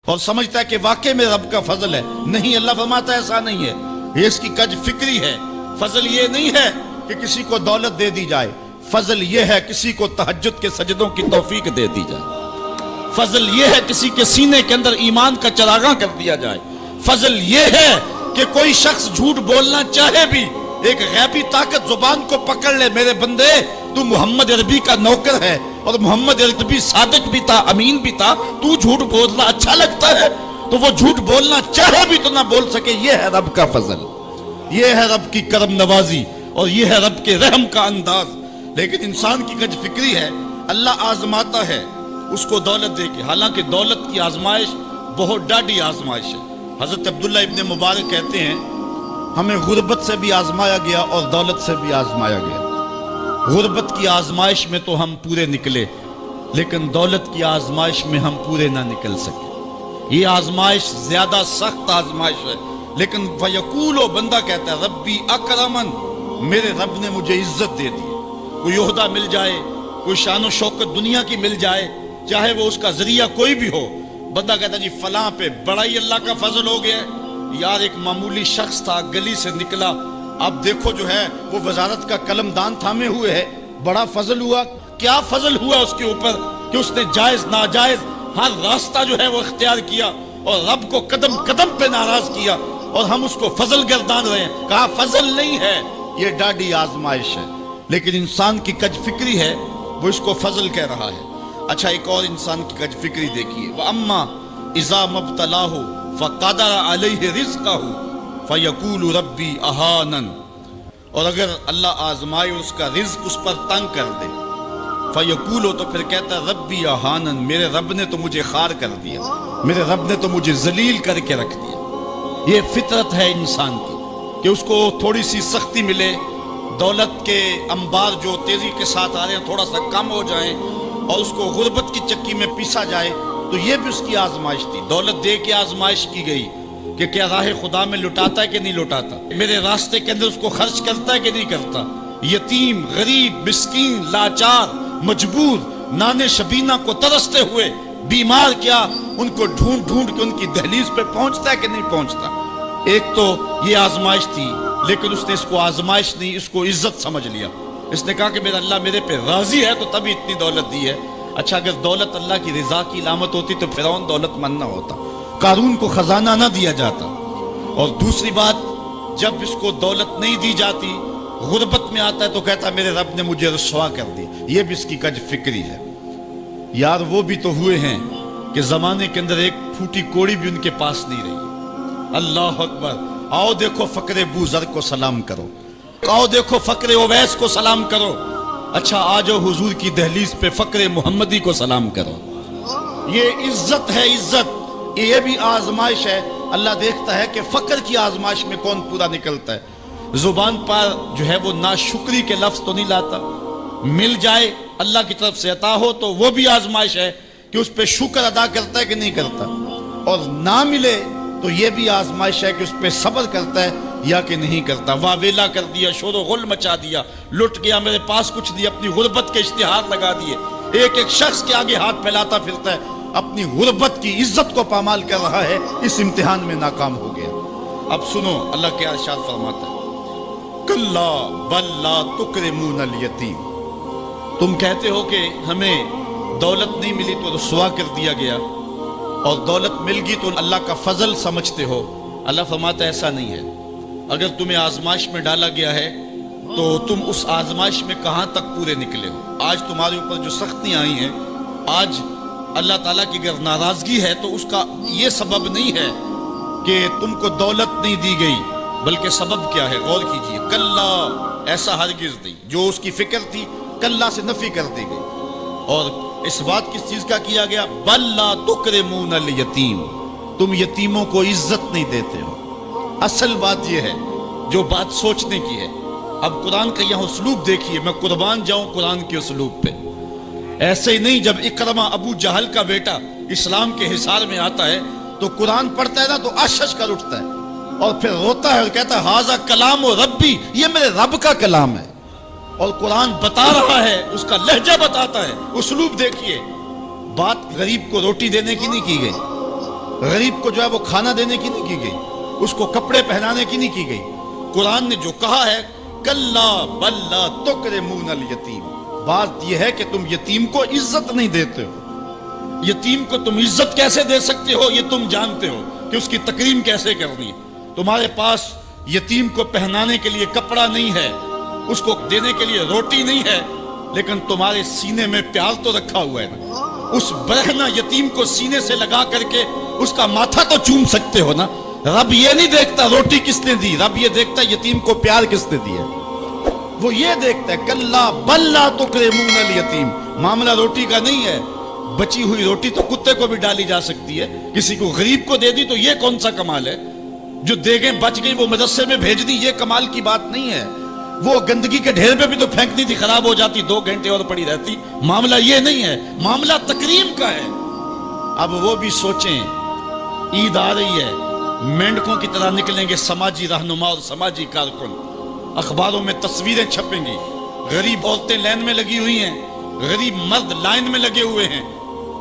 اور سمجھتا ہے کہ واقعی میں رب کا فضل ہے. نہیں، اللہ فرماتا ہے ایسا نہیں ہے. یہ اس کی کج فکری ہے. فضل یہ نہیں ہے کہ کسی کو دولت دے دی جائے. فضل یہ ہے کسی کو تہجد کے سجدوں کی توفیق دے دی جائے. فضل یہ ہے کسی کے سینے کے اندر ایمان کا چراغاں کر دیا جائے. فضل یہ ہے کہ کوئی شخص جھوٹ بولنا چاہے بھی ایک غیبی طاقت زبان کو پکڑ لے، میرے بندے تو محمد عربی کا نوکر ہے اور محمد عربی صادق بھی تھا، امین بھی تھا، تو جھوٹ بولنا اچھا لگتا ہے تو وہ جھوٹ بولنا چاہے بھی تو نہ بول سکے. یہ ہے رب کا فضل، یہ ہے رب کی کرم نوازی اور یہ ہے رب کے رحم کا انداز. لیکن انسان کی کج فکری ہے. اللہ آزماتا ہے اس کو دولت دے کے، حالانکہ دولت کی آزمائش بہت ڈاڈی آزمائش ہے. حضرت عبداللہ ابن مبارک کہتے ہیں ہمیں غربت سے بھی آزمایا گیا اور دولت سے بھی آزمایا گیا. غربت کی آزمائش میں تو ہم پورے نکلے، لیکن دولت کی آزمائش میں ہم پورے نہ نکل سکے. یہ آزمائش زیادہ سخت آزمائش ہے. لیکن فیقولو، بندہ کہتا ہے ربی اکرمن، میرے رب نے مجھے عزت دے دی. کوئی عہدہ مل جائے، کوئی شان و شوکت دنیا کی مل جائے، چاہے وہ اس کا ذریعہ کوئی بھی ہو، بندہ کہتا ہے جی فلاں پہ بڑا ہی اللہ کا فضل ہو گیا. یار ایک معمولی شخص تھا، گلی سے نکلا، اب دیکھو جو ہے وہ وزارت کا قلم دان تھامے ہوئے ہے، بڑا فضل ہوا. کیا فضل ہوا اس کے اوپر کہ اس نے جائز ناجائز ہر راستہ جو ہے وہ اختیار کیا اور رب کو قدم قدم پہ ناراض کیا، اور ہم اس کو فضل گردان رہے ہیں. کہا فضل نہیں ہے، یہ ڈاڈی آزمائش ہے. لیکن انسان کی کج فکری ہے، وہ اس کو فضل کہہ رہا ہے. اچھا ایک اور انسان کی کج فکری دیکھیے، وَأَمَّا إِذَا مَبْتَلَاهُ فَقَدَرَ عَلَيْهِ رِزْقَهُ فَيَقُولُ رَبِّي أَهَانَنِ، اور اگر اللہ آزمائے اس کا رزق اس پر تنگ کر دے، فَيَقُولُ، تو پھر کہتا ہے رَبِّي أَهَانَنِ، میرے رب نے تو مجھے خار کر دیا، میرے رب نے تو مجھے ذلیل کر کے رکھ دیا. یہ فطرت ہے انسان کی کہ اس کو تھوڑی سی سختی ملے، دولت کے انبار جو تیزی کے ساتھ آ رہے ہیں تھوڑا سا کم ہو جائیں اور اس کو غربت کی چکی میں پیسا جائے. تو یہ بھی اس کی آزمائش تھی. دولت دے کے آزمائش کی گئی کہ کیا راہ خدا میں لٹاتا ہے کہ نہیں لٹاتا، میرے راستے کے اندر اس کو خرچ کرتا ہے کہ نہیں کرتا. یتیم، غریب، مسکین، لاچار، مجبور، نانے شبینہ کو ترستے ہوئے، بیمار، کیا ان کو ڈھونڈ ڈھونڈ کے ان کی دہلیز پہ پہنچتا ہے کہ نہیں پہنچتا. ایک تو یہ آزمائش تھی، لیکن اس نے اس کو آزمائش نہیں، اس کو عزت سمجھ لیا. اس نے کہا کہ میرا اللہ میرے پہ راضی ہے تو تبھی اتنی دولت دی ہے. اچھا اگر دولت اللہ کی رضا کی علامت ہوتی تو فرعون دولت مند نہ ہوتا، قارون کو خزانہ نہ دیا جاتا. اور دوسری بات، جب اس کو دولت نہیں دی جاتی، غربت میں آتا ہے تو کہتا ہے میرے رب نے مجھے رسوا کر دی. یہ بھی اس کی کج فکری ہے. یار وہ بھی تو ہوئے ہیں کہ زمانے کے اندر ایک پھوٹی کوڑی بھی ان کے پاس نہیں رہی. اللہ اکبر. آؤ دیکھو فقر بوذر کو سلام کرو، آؤ دیکھو فقر اویس کو سلام کرو. اچھا آ جاؤ حضور کی دہلیز پہ فقر محمدی کو سلام کرو. یہ عزت ہے، عزت. یہ بھی آزمائش ہے. اللہ دیکھتا ہے کہ فقر کی آزمائش میں کون پورا نکلتا ہے. زبان پر جو ہے وہ ناشکری کے لفظ تو نہیں لاتا، مل جائے اللہ کی طرف سے عطا ہو تو وہ بھی آزمائش ہے کہ اس پہ شکر ادا کرتا ہے کہ نہیں کرتا، اور نہ ملے تو یہ بھی آزمائش ہے کہ اس پہ صبر کرتا ہے یا کہ نہیں کرتا. واویلا کر دیا، شور و غل مچا دیا، لٹ گیا، میرے پاس کچھ دیا، اپنی غربت کے اشتہار لگا دیے. ایک ایک شخص کے آگے ہاتھ پھیلاتا پھرتا ہے، اپنی غربت کی عزت کو پامال کر رہا ہے، اس امتحان میں ناکام ہو گیا. اب سنو اللہ کے ارشاد فرماتا ہے کلا بل لا تکرمون الیتیم. تم کہتے ہو کہ ہمیں دولت نہیں ملی تو رسوا کر دیا گیا، اور دولت مل گئی تو اللہ کا فضل سمجھتے ہو. اللہ فرماتا ہے ایسا نہیں ہے. اگر تمہیں آزمائش میں ڈالا گیا ہے تو تم اس آزمائش میں کہاں تک پورے نکلے ہو. آج تمہارے اوپر جو سختیاں آئی ہیں، آج اللہ تعالیٰ کی اگر ناراضگی ہے تو اس کا یہ سبب نہیں ہے کہ تم کو دولت نہیں دی گئی، بلکہ سبب کیا ہے غور کیجئے. کلا، ایسا ہرگز نہیں. جو اس کی فکر تھی کلا سے نفی کر دی گئی. اور اس بات کس چیز کا کیا گیا؟ بل لا تکرمون الیتیم، تم یتیموں کو عزت نہیں دیتے ہو. اصل بات یہ ہے جو بات سوچنے کی ہے. اب قرآن کا یہاں اسلوب دیکھیے، میں قربان جاؤں قرآن کے اسلوب پہ. ایسے ہی نہیں، جب اکرمہ ابو جہل کا بیٹا اسلام کے حصار میں آتا ہے تو قرآن پڑھتا ہے نا تو اشش کر اٹھتا ہے اور پھر روتا ہے اور کہتا ہے ہاذا کلام و ربی، یہ میرے رب کا کلام ہے. اور قرآن بتا رہا ہے، اس کا لہجہ بتاتا ہے. اسلوب دیکھیے، بات غریب کو روٹی دینے کی نہیں کی گئی، غریب کو جو ہے وہ کھانا دینے کی نہیں کی گئی، اس کو کپڑے پہنانے کی نہیں کی گئی۔ قرآن نے جو کہا ہے کلا بل لا تکرمون الیتیم، بات یہ ہے کہ تم یتیم کو عزت نہیں دیتے ہو۔ یتیم کو تم عزت کیسے دے سکتے ہو یہ تم جانتے ہو کہ اس کی تکریم کیسے کرنی ہے۔ تمہارے پاس یتیم کو پہنانے کے لیے کپڑا نہیں ہے، اس کو دینے کے لیے روٹی نہیں ہے، لیکن تمہارے سینے میں پیار تو رکھا ہوا ہے نا۔ اس برہنہ یتیم کو سینے سے لگا کر کے اس کا ماتھا تو چوم سکتے ہو نا۔ رب یہ نہیں دیکھتا روٹی کس نے دی، رب یہ دیکھتا یتیم کو پیار کس نے دیا۔ وہ یہ دیکھتا ہے کلا بل لا تکرمون الیتیم، معاملہ روٹی کا نہیں ہے۔ بچی ہوئی روٹی تو کتے کو بھی ڈالی جا سکتی ہے، کسی کو غریب کو دے دی تو یہ کون سا کمال ہے؟ جو دیگیں بچ گئی وہ مدرسے میں بھیج دی، یہ کمال کی بات نہیں ہے۔ وہ گندگی کے ڈھیر پہ بھی تو پھینکنی تھی، خراب ہو جاتی، 2 گھنٹے اور پڑی رہتی۔ معاملہ یہ نہیں ہے، معاملہ تکریم کا ہے۔ اب وہ بھی سوچیں، عید آ رہی ہے، مینڈکوں کی طرح نکلیں گے سماجی رہنما اور سماجی کارکن، اخباروں میں تصویریں چھپیں گی، غریب عورتیں لائن میں لگی ہوئی ہیں، غریب مرد لائن میں لگے ہوئے ہیں،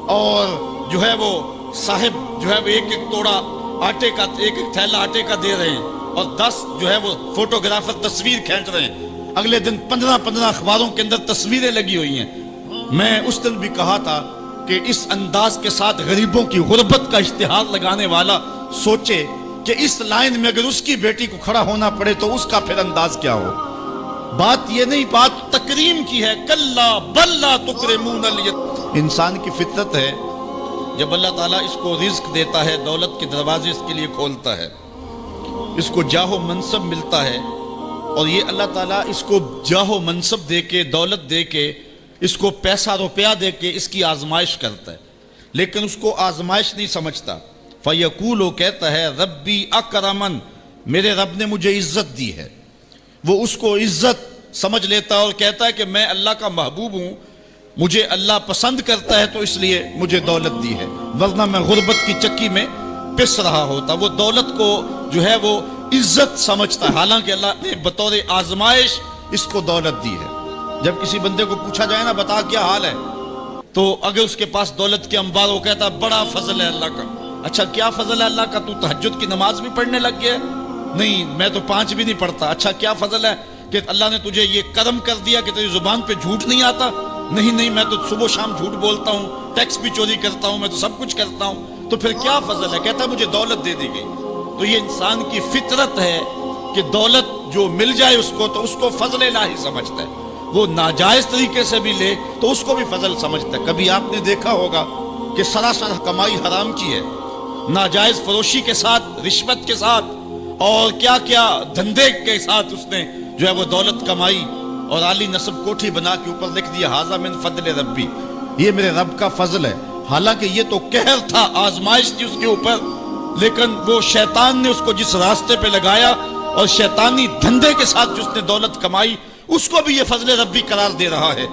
اور جو ہے وہ صاحب جو ہے وہ ایک ایک توڑا آٹے کا، ایک ایک تھیلا آٹے کا دے رہے ہیں، اور 10 جو ہے وہ فوٹوگرافر تصویر کھینچ رہے ہیں۔ اگلے دن 15 اخباروں کے اندر تصویریں لگی ہوئی ہیں۔ میں اس دن بھی کہا تھا کہ اس انداز کے ساتھ غریبوں کی غربت کا اشتہار لگانے والا سوچے کہ اس لائن میں اگر اس کی بیٹی کو کھڑا ہونا پڑے تو اس کا پھر انداز کیا ہو۔ بات یہ نہیں، بات تکریم کی ہے۔ کلا بل لا تکرمون الیتیم، انسان کی فطرت ہے، جب اللہ تعالیٰ اس کو رزق دیتا ہے، دولت کے دروازے اس کے لیے کھولتا ہے، اس کو جاہ و منصب ملتا ہے، اور یہ اللہ تعالیٰ اس کو جاہ و منصب دے کے، دولت دے کے، اس کو پیسہ روپیہ دے کے اس کی آزمائش کرتا ہے، لیکن اس کو آزمائش نہیں سمجھتا۔ فَيَقُولُ، کہتا ہے ربی اکرمن، میرے رب نے مجھے عزت دی ہے۔ وہ اس کو عزت سمجھ لیتا ہے اور کہتا ہے کہ میں اللہ کا محبوب ہوں، مجھے اللہ پسند کرتا ہے تو اس لیے مجھے دولت دی ہے، ورنہ میں غربت کی چکی میں پس رہا ہوتا۔ وہ دولت کو جو ہے وہ عزت سمجھتا ہے، حالانکہ اللہ نے بطور آزمائش اس کو دولت دی ہے۔ جب کسی بندے کو پوچھا جائے نا بتا کیا حال ہے، تو اگر اس کے پاس دولت کے انبار، وہ کہتا ہے بڑا فضل ہے اللہ کا۔ اچھا کیا فضل ہے اللہ کا؟ تو تہجد کی نماز بھی پڑھنے لگ گیا؟ نہیں، میں تو 5 بھی نہیں پڑھتا۔ اچھا کیا فضل ہے کہ اللہ نے تجھے یہ کرم کر دیا کہ تیری زبان پہ جھوٹ نہیں آتا؟ نہیں، میں تو صبح شام جھوٹ بولتا ہوں، ٹیکس بھی چوری کرتا ہوں، میں تو سب کچھ کرتا ہوں، تو پھر کیا فضل ہے؟ کہتا ہے مجھے دولت دے دی گئی۔ تو یہ انسان کی فطرت ہے کہ دولت جو مل جائے اس کو فضل الہی سمجھتا ہے۔ وہ ناجائز طریقے سے بھی لے تو اس کو بھی فضل سمجھتا ہے۔ کبھی آپ نے دیکھا ہوگا کہ سراسر کمائی حرام کی ہے، ناجائز فروشی کے ساتھ، رشوت کے ساتھ، اور کیا کیا دھندے کے ساتھ اس نے جو ہے وہ دولت کمائی، اور عالی نصب کوٹھی بنا کے اوپر لکھ دیا ھذا من فضل ربی، یہ میرے رب کا فضل ہے۔ حالانکہ یہ تو قہر تھا، آزمائش تھی اس کے اوپر، لیکن وہ شیطان نے اس کو جس راستے پہ لگایا اور شیطانی دھندے کے ساتھ جو اس نے دولت کمائی، اس کو بھی یہ فضل ربی قرار دے رہا ہے۔